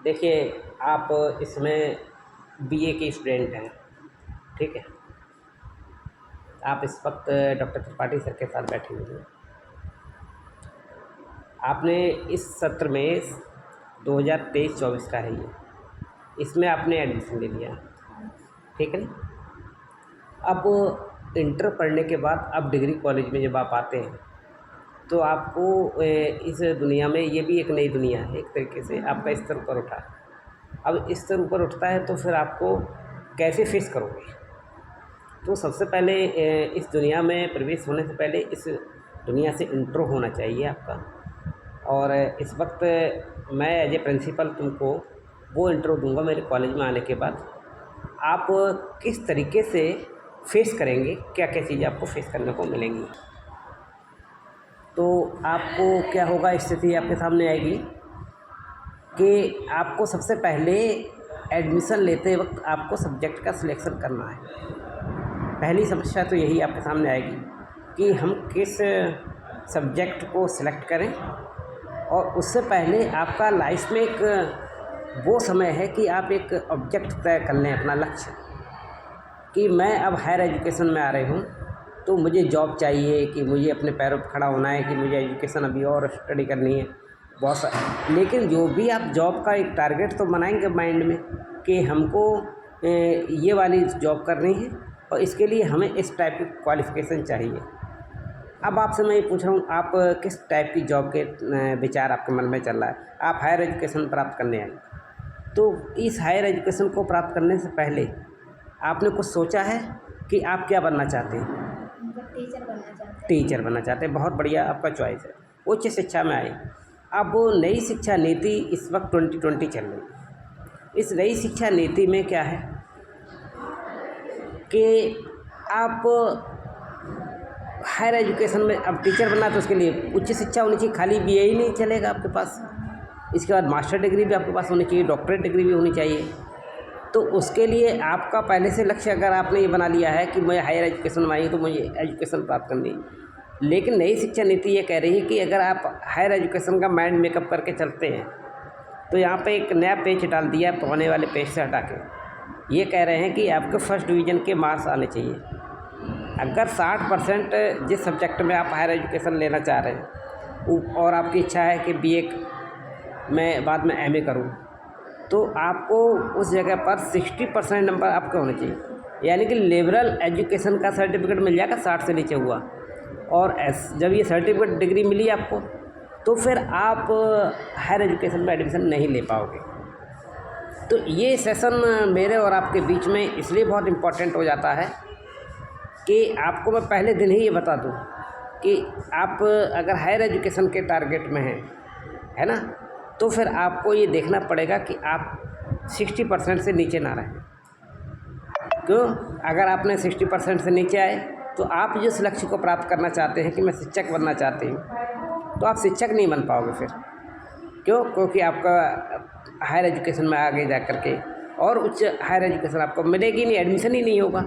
देखिए, आप इसमें बीए के स्टूडेंट हैं, ठीक है? आप इस वक्त डॉक्टर त्रिपाठी सर के साथ बैठे हुए हैं। आपने इस सत्र में 2023-24 का है ये, इसमें आपने एडमिशन ले लिया, ठीक है ना? अब इंटर पढ़ने के बाद अब डिग्री कॉलेज में जब आप आते हैं तो आपको इस दुनिया में ये भी एक नई दुनिया है। एक तरीके से आपका स्तर ऊपर उठा। अब स्तर ऊपर उठता है तो फिर आपको कैसे फेस करोगे? तो सबसे पहले इस दुनिया में प्रवेश होने से पहले इस दुनिया से इंट्रो होना चाहिए आपका। और इस वक्त मैं एज ए प्रिंसिपल तुमको वो इंट्रो दूंगा मेरे कॉलेज में आने के बाद। आप किस तरीके से फेस करेंगे, क्या क्या चीज़ें आपको फेस करने को मिलेंगी। तो आपको क्या होगा, स्थिति आपके सामने आएगी कि आपको सबसे पहले एडमिशन लेते वक्त आपको सब्जेक्ट का सिलेक्शन करना है। पहली समस्या तो यही आपके सामने आएगी कि हम किस सब्जेक्ट को सिलेक्ट करें। और उससे पहले आपका लाइफ में एक वो समय है कि आप एक ऑब्जेक्ट तय कर लें, अपना लक्ष्य, कि मैं अब हायर एजुकेशन में आ रही हूँ तो मुझे जॉब चाहिए, कि मुझे अपने पैरों पर खड़ा होना है, कि मुझे एजुकेशन अभी और स्टडी करनी है बहुत सा। लेकिन जो भी आप जॉब का एक टारगेट तो बनाएंगे माइंड में कि हमको ये वाली जॉब करनी है और इसके लिए हमें इस टाइप की क्वालिफ़िकेशन चाहिए। अब आपसे मैं ये पूछ रहा हूँ, आप किस टाइप की जॉब के विचार आपके मन में चल रहा है? आप हायर एजुकेशन प्राप्त करने आए, तो इस हायर एजुकेशन को प्राप्त करने से पहले आपने कुछ सोचा है कि आप क्या बनना चाहते हैं? टीचर बनना चाहते हैं। टीचर बनना चाहते हैं, बहुत बढ़िया आपका चॉइस है। उच्च शिक्षा में आए। अब वो नई शिक्षा नीति इस वक्त 2020 चल रही है। इस नई शिक्षा नीति में क्या है कि आप हायर एजुकेशन में अब टीचर बनना तो उसके लिए उच्च शिक्षा होनी चाहिए। खाली बीए ही नहीं चलेगा आपके पास, इसके बाद मास्टर डिग्री भी आपके पास होनी चाहिए, डॉक्टरेट डिग्री भी होनी चाहिए। तो उसके लिए आपका पहले से लक्ष्य अगर आपने ये बना लिया है कि मैं हायर एजुकेशन में आई तो मुझे एजुकेशन प्राप्त करनी है। लेकिन नई शिक्षा नीति ये कह रही है कि अगर आप हायर एजुकेशन का माइंड मेकअप करके चलते हैं तो यहाँ पे एक नया पेज डाल दिया है, पुराने वाले पेज से हटा के। ये कह रहे हैं कि आपको फर्स्ट डिवीज़न के मार्क्स आने चाहिए। अगर 60% जिस सब्जेक्ट में आप हायर एजुकेशन लेना चाह रहे हैं और आपकी इच्छा है कि बीए में बाद में एमए करूँ, तो आपको उस जगह पर 60% नंबर आपके होने चाहिए। यानी कि लिबरल एजुकेशन का सर्टिफिकेट मिल जाएगा 60 से नीचे हुआ। और जब ये सर्टिफिकेट डिग्री मिली आपको तो फिर आप हायर एजुकेशन में एडमिशन नहीं ले पाओगे। तो ये सेशन मेरे और आपके बीच में इसलिए बहुत इम्पोर्टेंट हो जाता है कि आपको मैं पहले दिन ही ये बता दूं कि आप अगर हायर एजुकेशन के टारगेट में हैं, है ना, तो फिर आपको ये देखना पड़ेगा कि आप 60% से नीचे ना रहें। क्यों? अगर आपने 60% से नीचे आए तो आप जिस लक्ष्य को प्राप्त करना चाहते हैं कि मैं शिक्षक बनना चाहती हूँ, तो आप शिक्षक नहीं बन पाओगे फिर। क्यों? क्योंकि आपका हायर एजुकेशन में आगे जा कर के और उच्च हायर एजुकेशन आपको मिलेगी नहीं, एडमिशन ही नहीं होगा।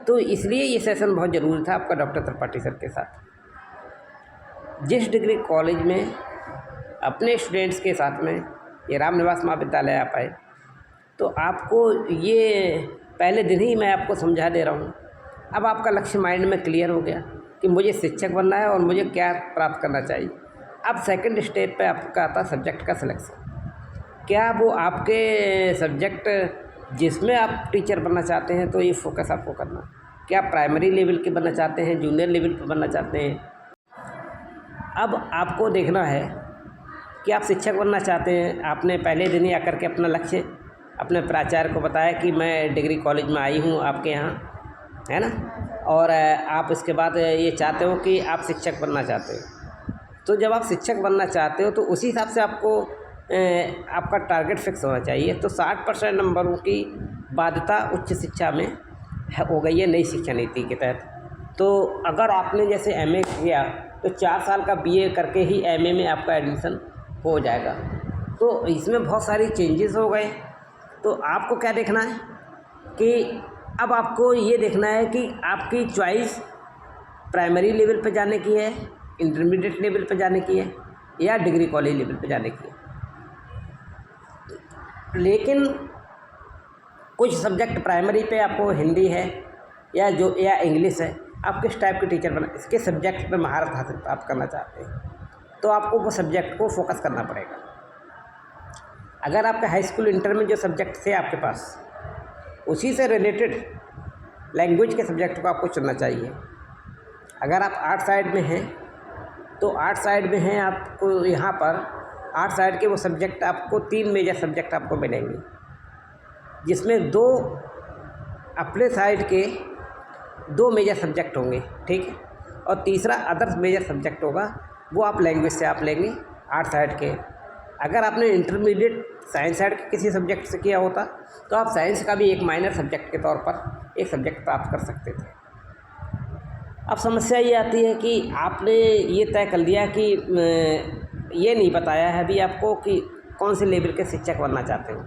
तो इसलिए ये सेशन बहुत ज़रूरी था आपका डॉक्टर त्रिपाठी सर के साथ। जिस डिग्री कॉलेज में अपने स्टूडेंट्स के साथ में ये रामनिवास महाविद्यालय आप आए, तो आपको ये पहले दिन ही मैं आपको समझा दे रहा हूँ। अब आपका लक्ष्य माइंड में क्लियर हो गया कि मुझे शिक्षक बनना है और मुझे क्या प्राप्त करना चाहिए। अब सेकंड स्टेप पे आपका आता सब्जेक्ट का सिलेक्शन। क्या वो आपके सब्जेक्ट जिसमें आप टीचर बनना चाहते हैं, तो ये फोकस आपको करना। क्या आप प्राइमरी लेवल के बनना चाहते हैं, जूनियर लेवल पे बनना चाहते हैं? अब आपको देखना है कि आप शिक्षक बनना चाहते हैं। आपने पहले दिन ही आकर के अपना लक्ष्य अपने प्राचार्य को बताया कि मैं डिग्री कॉलेज में आई हूँ आपके यहाँ, है ना, और आप इसके बाद ये चाहते हो कि आप शिक्षक बनना चाहते हो। तो जब आप शिक्षक बनना चाहते हो तो उसी हिसाब से आपको आपका टारगेट फिक्स होना चाहिए। तो 60% नंबरों की बाध्यता उच्च शिक्षा में हो गई है नई शिक्षा नीति के तहत। तो अगर आपने जैसे एमए किया तो 4 साल का बीए करके ही एमए में आपका एडमिशन हो जाएगा। तो इसमें बहुत सारी चेंजेस हो गए। तो आपको क्या देखना है कि अब आपको ये देखना है कि आपकी चॉइस प्राइमरी लेवल पे जाने की है, इंटरमीडिएट लेवल पे जाने की है, या डिग्री कॉलेज लेवल पे जाने की है। लेकिन कुछ सब्जेक्ट प्राइमरी पे आपको हिंदी है या इंग्लिश है, आप किस टाइप के टीचर बना इसके सब्जेक्ट पे महारत हासिल प्राप्त करना चाहते हैं तो आपको वो सब्जेक्ट को फोकस करना पड़ेगा। अगर आपके हाई स्कूल इंटर में जो सब्जेक्ट थे आपके पास उसी से रिलेटेड लैंग्वेज के सब्जेक्ट को आपको चुनना चाहिए। अगर आप आर्ट साइड में हैं तो आर्ट साइड में हैं, आपको यहाँ पर आर्ट साइड के वो सब्जेक्ट आपको 3 मेजर सब्जेक्ट आपको मिलेंगे, जिसमें 2 अपने साइड के 2 मेजर सब्जेक्ट होंगे, ठीक है, और तीसरा अदर मेजर सब्जेक्ट होगा, वो आप लैंग्वेज से आप लेंगे आर्ट साइड के। अगर आपने इंटरमीडिएट साइंस साइड के किसी सब्जेक्ट से किया होता तो आप साइंस का भी एक माइनर सब्जेक्ट के तौर पर एक सब्जेक्ट प्राप्त कर सकते थे। अब समस्या ये आती है कि आपने ये तय कर लिया कि ये नहीं बताया है अभी आपको कि कौन से लेवल के शिक्षक बनना चाहते हो।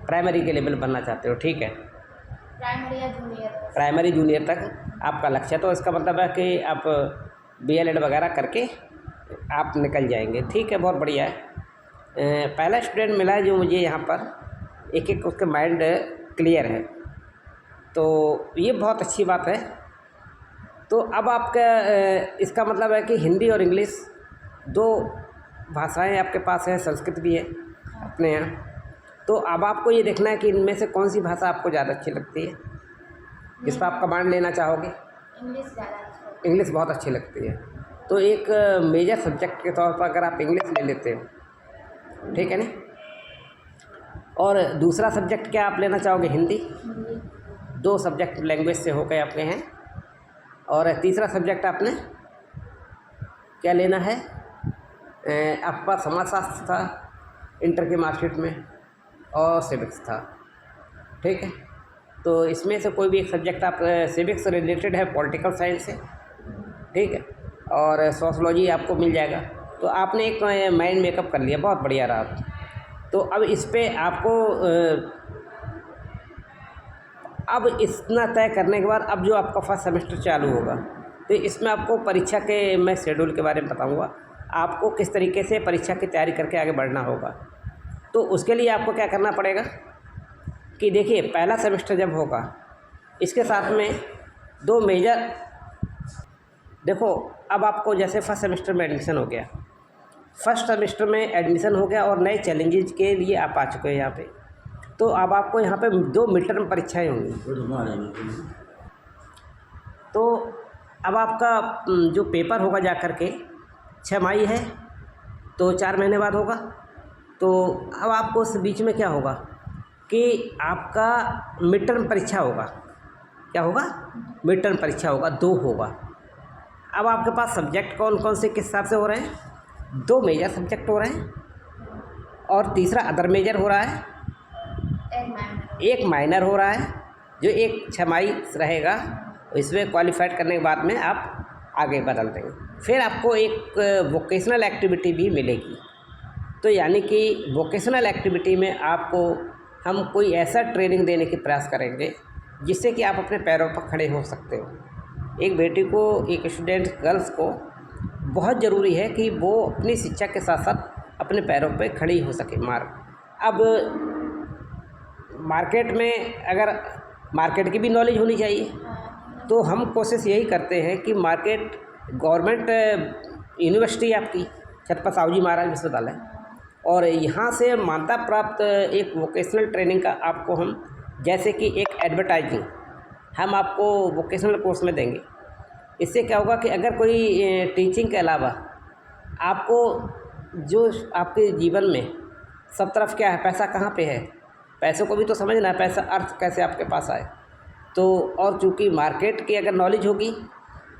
प्राइमरी के लेवल बनना चाहते हो, ठीक है, प्राइमरी या जूनियर, प्राइमरी जूनियर तक आपका लक्ष्य है। तो इसका मतलब है कि आप BLED वगैरह करके आप निकल जाएंगे, ठीक है, बहुत बढ़िया है। पहला स्टूडेंट मिला है जो मुझे यहाँ पर एक उसके माइंड क्लियर है, तो ये बहुत अच्छी बात है। तो अब आपका इसका मतलब है कि हिंदी और इंग्लिश 2 भाषाएं आपके पास है, संस्कृत भी है अपने यहाँ। तो अब आपको ये देखना है कि इनमें से कौन सी भाषा आपको ज़्यादा अच्छी लगती है, इस पर आप कमांड लेना चाहोगे। इंग्लिश ज़्यादा अच्छा है। इंग्लिश बहुत अच्छी लगती है, तो एक मेजर सब्जेक्ट के तौर पर अगर आप इंग्लिश ले लेते हो, ठीक है ना, और दूसरा सब्जेक्ट क्या आप लेना चाहोगे, हिंदी। 2 सब्जेक्ट लैंग्वेज से हो गए आपके हैं, और तीसरा सब्जेक्ट आपने क्या लेना है, आपके पास समाजशास्त्र था इंटर के मार्कशीट में और सिविक्स था, ठीक है। तो इसमें से कोई भी एक सब्जेक्ट आप, सिविक्स से रिलेटेड है, पॉलिटिकल साइंस है, ठीक है, और सोशलॉजी आपको मिल जाएगा। तो आपने एक माइंड मेकअप कर लिया, बहुत बढ़िया रहा। तो अब इस पर आपको अब इतना तय करने के बाद अब जो आपका फर्स्ट सेमेस्टर चालू होगा तो इसमें आपको परीक्षा के मैं शेड्यूल के बारे में बताऊंगा, आपको किस तरीके से परीक्षा की तैयारी करके आगे बढ़ना होगा। तो उसके लिए आपको क्या करना पड़ेगा कि देखिए, पहला सेमेस्टर जब होगा इसके साथ में 2 मेजर, देखो अब आपको जैसे फर्स्ट सेमेस्टर में एडमिशन हो गया, फर्स्ट सेमेस्टर में एडमिशन हो गया और नए चैलेंजेस के लिए आप आ चुके हैं यहाँ पे, तो अब आपको यहाँ पे 2 मिड टर्म परीक्षाएँ होंगी। तो अब आपका जो पेपर होगा जा कर के 6 मई है तो 4 महीने बाद होगा। तो अब आपको उस बीच में क्या होगा कि आपका मिड टर्म परीक्षा होगा, क्या होगा, मिड टर्म परीक्षा होगा, 2 होगा। अब आपके पास सब्जेक्ट कौन कौन से किस हिसाब से हो रहे हैं, 2 मेजर सब्जेक्ट हो रहे हैं और तीसरा अदर मेजर हो रहा है, एक माइनर हो रहा है, जो एक 6 मई रहेगा। इसमें क्वालिफाइड करने के बाद में आप आगे बदल देंगे। फिर आपको एक वोकेशनल एक्टिविटी भी मिलेगी। तो यानी कि वोकेशनल एक्टिविटी में आपको हम कोई ऐसा ट्रेनिंग देने की प्रयास करेंगे जिससे कि आप अपने पैरों पर खड़े हो सकते हो। एक बेटी को, एक स्टूडेंट गर्ल्स को बहुत ज़रूरी है कि वो अपनी शिक्षा के साथ साथ अपने पैरों पर खड़ी हो सके। अब मार्केट में अगर मार्केट की भी नॉलेज होनी चाहिए, तो हम कोशिश यही करते हैं कि मार्केट गवर्नमेंट यूनिवर्सिटी आपकी छत्रपति साहू जी महाराज विश्वविद्यालय, और यहाँ से मान्यता प्राप्त एक वोकेशनल ट्रेनिंग का आपको हम, जैसे कि एक एडवर्टाइजिंग हम आपको वोकेशनल कोर्स में देंगे। इससे क्या होगा कि अगर कोई टीचिंग के अलावा आपको जो आपके जीवन में सब तरफ क्या है, पैसा कहाँ पे है, पैसों को भी तो समझना है, पैसा अर्थ कैसे आपके पास आए। तो और चूँकि मार्केट की अगर नॉलेज होगी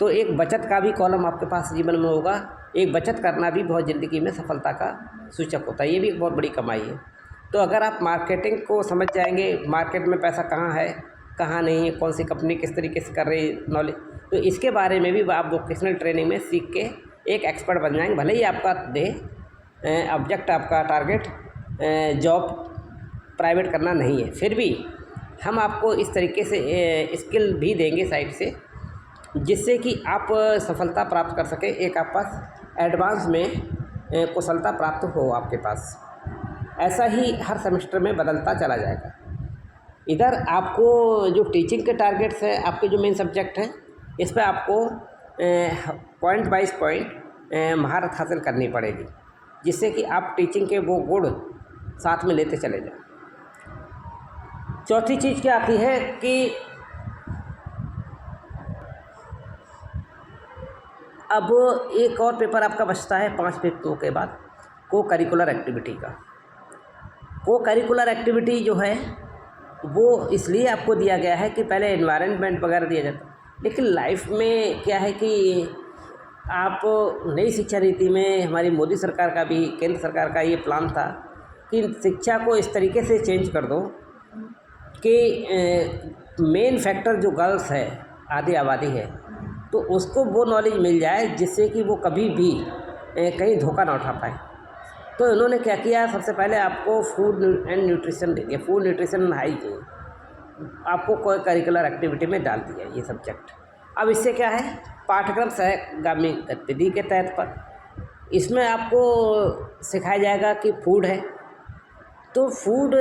तो एक बचत का भी कॉलम आपके पास जीवन में होगा। एक बचत करना भी बहुत ज़िंदगी में सफलता का सूचक होता है, ये भी एक बहुत बड़ी कमाई है। तो अगर आप मार्केटिंग को समझ जाएंगे, मार्केट में पैसा कहाँ है कहाँ नहीं है, कौन सी कंपनी किस तरीके से कर रही है नॉलेज, तो इसके बारे में भी आप वोकेशनल ट्रेनिंग में सीख के एक एक्सपर्ट बन जाएंगे। भले ही आपका ऑब्जेक्ट, आपका टारगेट जॉब प्राइवेट करना नहीं है, फिर भी हम आपको इस तरीके से स्किल भी देंगे साइड से, जिससे कि आप सफलता प्राप्त कर सकें। एक आप पास एडवांस में कुशलता प्राप्त हो आपके पास। ऐसा ही हर सेमेस्टर में बदलता चला जाएगा। इधर आपको जो टीचिंग के टारगेट्स हैं, आपके जो मेन सब्जेक्ट हैं, इस पे आपको पॉइंट बाइज पॉइंट महारत हासिल करनी पड़ेगी, जिससे कि आप टीचिंग के वो गुण साथ में लेते चले जाएं। चौथी चीज़ क्या आती है कि अब एक और पेपर आपका बचता है 5 पेपरों के बाद, को करिकुलर एक्टिविटी का। को करिकुलर एक्टिविटी जो है वो इसलिए आपको दिया गया है कि पहले एनवायरनमेंट वगैरह दिया जाता, लेकिन लाइफ में क्या है कि आप नई शिक्षा नीति में हमारी मोदी सरकार का भी, केंद्र सरकार का ये प्लान था कि शिक्षा को इस तरीके से चेंज कर दो कि मेन फैक्टर जो गर्ल्स है, आधी आबादी है, तो उसको वो नॉलेज मिल जाए जिससे कि वो कभी भी कहीं धोखा ना उठा पाए। तो इन्होंने क्या किया, सबसे पहले आपको फूड एंड न्यूट्रिशन दे दिया, फूड न्यूट्रिशन एंड हाइजीन आपको कोई करिकुलर एक्टिविटी में डाल दिया ये सब्जेक्ट। अब इससे क्या है, पाठ्यक्रम सहगामी गतिविधि के तहत पर इसमें आपको सिखाया जाएगा कि फूड है तो फूड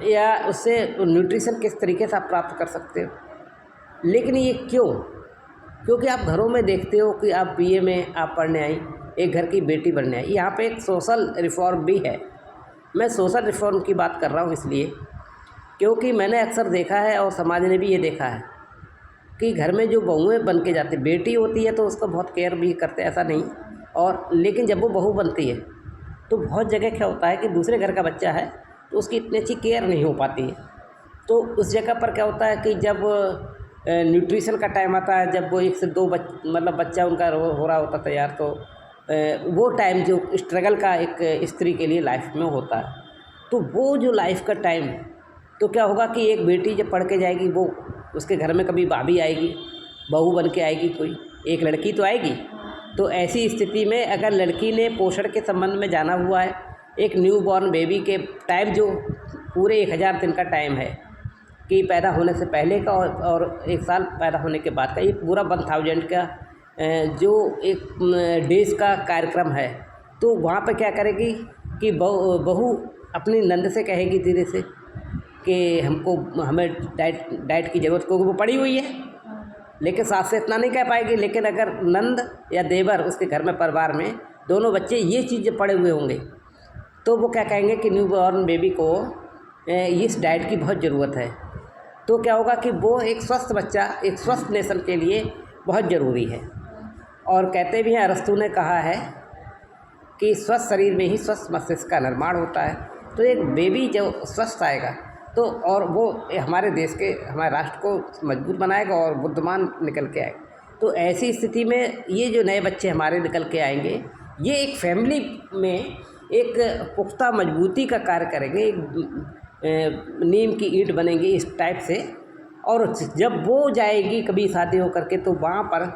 या उससे न्यूट्रिशन किस तरीके से आप प्राप्त कर सकते हो। लेकिन ये क्यों? क्योंकि आप घरों में देखते हो कि आप बीए में आप पढ़ने आई, एक घर की बेटी बनने आई। यहाँ पे एक सोशल रिफॉर्म भी है। मैं सोशल रिफॉर्म की बात कर रहा हूँ इसलिए क्योंकि मैंने अक्सर देखा है और समाज ने भी ये देखा है कि घर में जो बहुएं बन के जाती, बेटी होती है तो उसको बहुत केयर भी करते, ऐसा नहीं, और लेकिन जब वो बहू बनती है तो बहुत जगह क्या होता है कि दूसरे घर का बच्चा है तो उसकी इतनी अच्छी केयर नहीं हो पाती है। तो उस जगह पर क्या होता है कि जब न्यूट्रिशन का टाइम आता है, जब वो 1 से 2 मतलब बच्चा उनका हो रहा होता तैयार, तो वो टाइम जो स्ट्रगल का एक स्त्री के लिए लाइफ में होता है, तो वो जो लाइफ का टाइम, तो क्या होगा कि एक बेटी जब पढ़ के जाएगी, वो उसके घर में कभी भाभी आएगी, बहू बन के आएगी, कोई एक लड़की तो आएगी। तो ऐसी स्थिति में अगर लड़की ने पोषण के संबंध में जाना हुआ है, एक न्यू बॉर्न बेबी के टाइम जो पूरे 1000 दिन का टाइम है कि पैदा होने से पहले का और 1 साल पैदा होने के बाद का, ये पूरा 1000 का जो एक डेज का कार्यक्रम है, तो वहाँ पर क्या करेगी कि बहू अपनी नंद से कहेगी धीरे से कि हमें डाइट की ज़रूरत, क्योंकि वो पड़ी हुई है, लेकिन सास से इतना नहीं कह पाएगी। लेकिन अगर नंद या देवर उसके घर में परिवार में दोनों बच्चे ये चीज़ पड़े हुए होंगे तो वो क्या कहेंगे कि न्यू बॉर्न बेबी को इस डाइट की बहुत ज़रूरत है। तो क्या होगा कि वो एक स्वस्थ बच्चा एक स्वस्थ नेशन के लिए बहुत ज़रूरी है। और कहते भी हैं, अरस्तु ने कहा है कि स्वस्थ शरीर में ही स्वस्थ मस्तिष्क का निर्माण होता है। तो एक बेबी जब स्वस्थ आएगा तो और वो हमारे देश के, हमारे राष्ट्र को मजबूत बनाएगा और बुद्धिमान निकल के आएगा। तो ऐसी स्थिति में ये जो नए बच्चे हमारे निकल के आएंगे, ये एक फैमिली में एक पुख्ता मजबूती का कार्य करेंगे, एक नीम की ईंट बनेंगी इस टाइप से। और जब वो जाएगी कभी शादी हो करके, तो वहाँ पर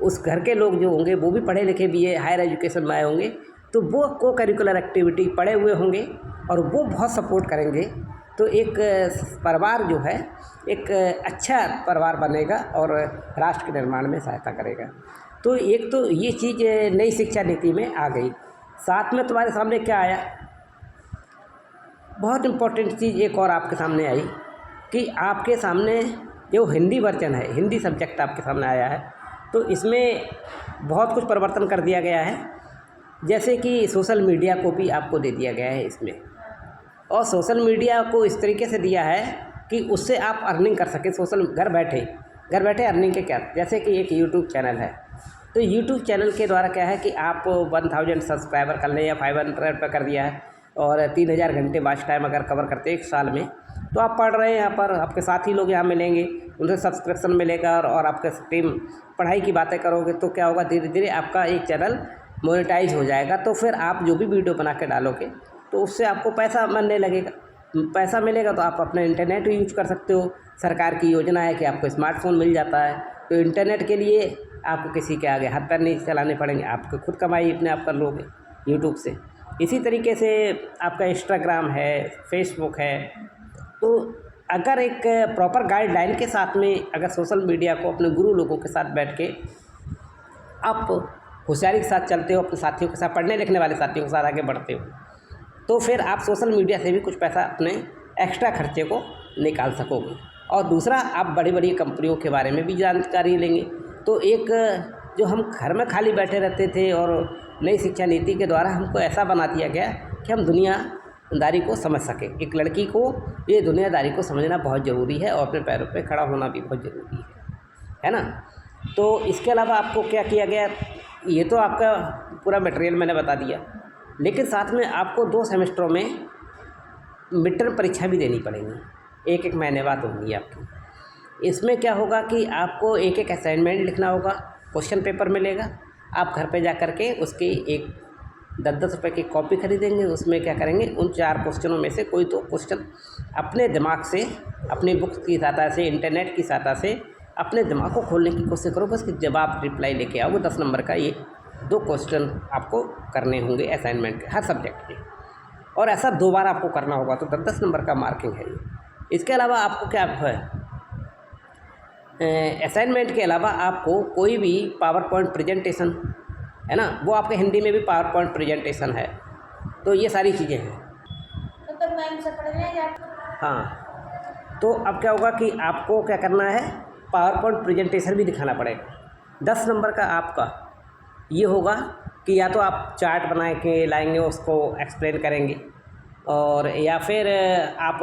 उस घर के लोग जो होंगे वो भी पढ़े लिखे भी है, हायर एजुकेशन में आए होंगे, तो वो को करिकुलर एक्टिविटी पढ़े हुए होंगे और वो बहुत सपोर्ट करेंगे। तो एक परिवार जो है एक अच्छा परिवार बनेगा और राष्ट्र के निर्माण में सहायता करेगा। तो एक तो ये चीज़ नई शिक्षा नीति में आ गई। साथ में तुम्हारे सामने क्या आया, बहुत इम्पोर्टेंट चीज़ एक और आपके सामने आई कि आपके सामने जो हिंदी वर्जन है, हिंदी सब्जेक्ट आपके सामने आया है, तो इसमें बहुत कुछ परिवर्तन कर दिया गया है। जैसे कि सोशल मीडिया को भी आपको दे दिया गया है इसमें, और सोशल मीडिया को इस तरीके से दिया है कि उससे आप अर्निंग कर सकें। सोशल घर बैठे अर्निंग के क्या, जैसे कि एक यूट्यूब चैनल है, तो यूट्यूब चैनल के द्वारा क्या है कि आप 1000 सब्सक्राइबर कर लें या 500 पर कर दिया है और 3000 घंटे वॉच टाइम अगर कवर करते हैं 1 साल में, तो आप पढ़ रहे हैं, यहाँ पर आपके साथी लोग यहाँ मिलेंगे, उनसे सब्सक्रिप्शन मिलेगा और आपके टीम पढ़ाई की बातें करोगे, तो क्या होगा धीरे धीरे आपका एक चैनल मोनेटाइज हो जाएगा। तो फिर आप जो भी वीडियो बना के डालोगे तो उससे आपको पैसा मिलने लगेगा। पैसा मिलेगा तो आप अपना इंटरनेट यूज कर सकते हो। सरकार की योजना है कि आपको स्मार्टफोन मिल जाता है, तो इंटरनेट के लिए आपको किसी के आगे हाथ पैर नहीं चलाने पड़ेंगे, आपको खुद कमाई अपने आप कर लोगे यूट्यूब से। इसी तरीके से आपका इंस्टाग्राम है, फेसबुक है। तो अगर एक प्रॉपर गाइडलाइन के साथ में अगर सोशल मीडिया को अपने गुरु लोगों के साथ बैठ के आप होशियारी के साथ चलते हो, अपने साथियों के साथ, पढ़ने लिखने वाले साथियों के साथ आगे बढ़ते हो, तो फिर आप सोशल मीडिया से भी कुछ पैसा अपने एक्स्ट्रा खर्चे को निकाल सकोगे। और दूसरा, आप बड़ी बड़ी कंपनियों के बारे में भी जानकारी लेंगे। तो एक जो हम घर में खाली बैठे रहते थे और नई शिक्षा नीति के द्वारा हमको ऐसा बना दिया गया कि हम दुनियादारी को समझ सकें। एक लड़की को ये दुनियादारी को समझना बहुत ज़रूरी है और अपने पैरों पे खड़ा होना भी बहुत ज़रूरी है ना। तो इसके अलावा आपको क्या किया गया, ये तो आपका पूरा मटेरियल मैंने बता दिया, लेकिन साथ में आपको 2 सेमेस्टरों में मिड टर्म परीक्षा भी देनी पड़ेगी, एक महीने बाद होंगी आपकी। इसमें क्या होगा कि आपको एक असाइनमेंट लिखना होगा, क्वेश्चन पेपर मिलेगा, आप घर पे जा कर के उसकी एक 10-10 रुपये की कॉपी खरीदेंगे। उसमें क्या करेंगे, उन 4 क्वेश्चनों में से कोई 2 क्वेश्चन अपने दिमाग से, अपनी बुक्स की सहायता से, इंटरनेट की सहायता से अपने दिमाग को खोलने की कोशिश करो। बस कि जब आप रिप्लाई लेके आओगे 10 नंबर का, ये 2 क्वेश्चन आपको करने होंगे असाइनमेंट के, हर सब्जेक्ट के, और ऐसा 2 बार आपको करना होगा। तो 10-10 नंबर का मार्किंग है ये। इसके अलावा आपको क्या है, असाइनमेंट के अलावा आपको कोई भी पावर पॉइंट प्रेजेंटेशन है ना, वो आपके हिंदी में भी पावर पॉइंट प्रेजेंटेशन है। तो ये सारी चीज़ें हैं। तो मैम से पढ़ने या हाँ, तो अब क्या होगा कि आपको क्या करना है, पावर पॉइंट प्रेजेंटेशन भी दिखाना पड़ेगा। 10 नंबर का आपका ये होगा कि या तो आप चार्ट बना के लाएंगे, उसको एक्सप्लेन करेंगे, और या फिर आप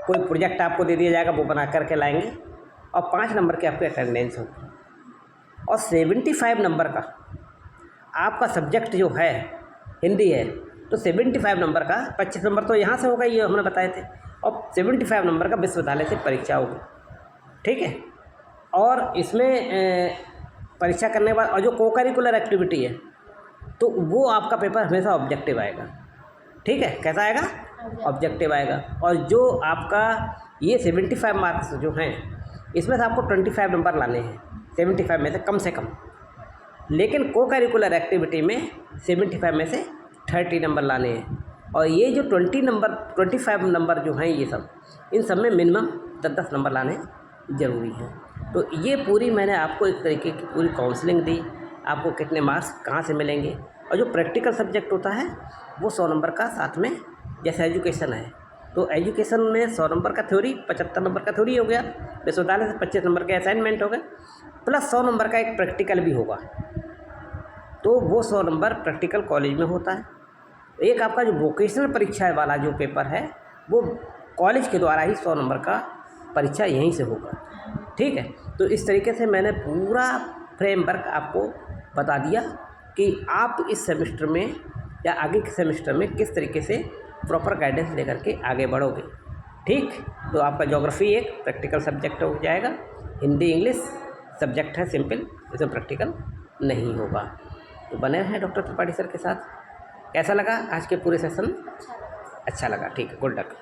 कोई प्रोजेक्ट आपको दे दिया जाएगा, वो बना करके लाएंगे, और 5 नंबर की आपकी अटेंडेंस होगी। और 75 नंबर का आपका सब्जेक्ट जो है हिंदी है, तो 75 नंबर का 25 नंबर तो यहाँ से होगा, ये हमने बताए थे, और 75 नंबर का विश्वविद्यालय से परीक्षा होगी। ठीक है। और इसमें परीक्षा करने के बाद और जो को करिकुलर एक्टिविटी है, तो वो आपका पेपर हमेशा ऑब्जेक्टिव आएगा। ठीक है, कैसा आएगा, ऑब्जेक्टिव आएगा। और जो आपका ये 75 मार्क्स जो हैं, इसमें से आपको 25 नंबर लाने हैं 75 में से कम। लेकिन को करिकुलर एक्टिविटी में 75 में से 30 नंबर लाने हैं। और ये जो 25 नंबर जो हैं, ये सब, इन सब में मिनिमम 10-10 नंबर लाने ज़रूरी हैं। तो ये पूरी मैंने आपको एक तरीके की पूरी काउंसलिंग दी, आपको कितने मार्क्स कहाँ से मिलेंगे। और जो प्रैक्टिकल सब्जेक्ट होता है वो 100 नंबर का, साथ में जैसे एजुकेशन है, तो एजुकेशन में 100 नंबर का थ्योरी, 75 नंबर का थ्योरी हो गया, विश्वविद्यालय से 25 नंबर के असाइनमेंट हो गए, प्लस 100 नंबर का एक प्रैक्टिकल भी होगा। तो वो 100 नंबर प्रैक्टिकल कॉलेज में होता है। एक आपका जो वोकेशनल परीक्षा वाला जो पेपर है, वो कॉलेज के द्वारा ही 100 नंबर का परीक्षा यहीं से होगा। ठीक है। तो इस तरीके से मैंने पूरा फ्रेमवर्क आपको बता दिया कि आप इस सेमेस्टर में या आगे के सेमेस्टर में किस तरीके से प्रॉपर गाइडेंस लेकर के आगे बढ़ोगे। ठीक। तो आपका ज्योग्राफी एक प्रैक्टिकल सब्जेक्ट हो जाएगा, हिंदी इंग्लिश सब्जेक्ट है सिंपल, इसमें प्रैक्टिकल नहीं होगा। तो बने हैं डॉक्टर त्रिपाठी सर के साथ। कैसा लगा आज के पूरे सेशन? अच्छा लगा। ठीक है, गुड लक।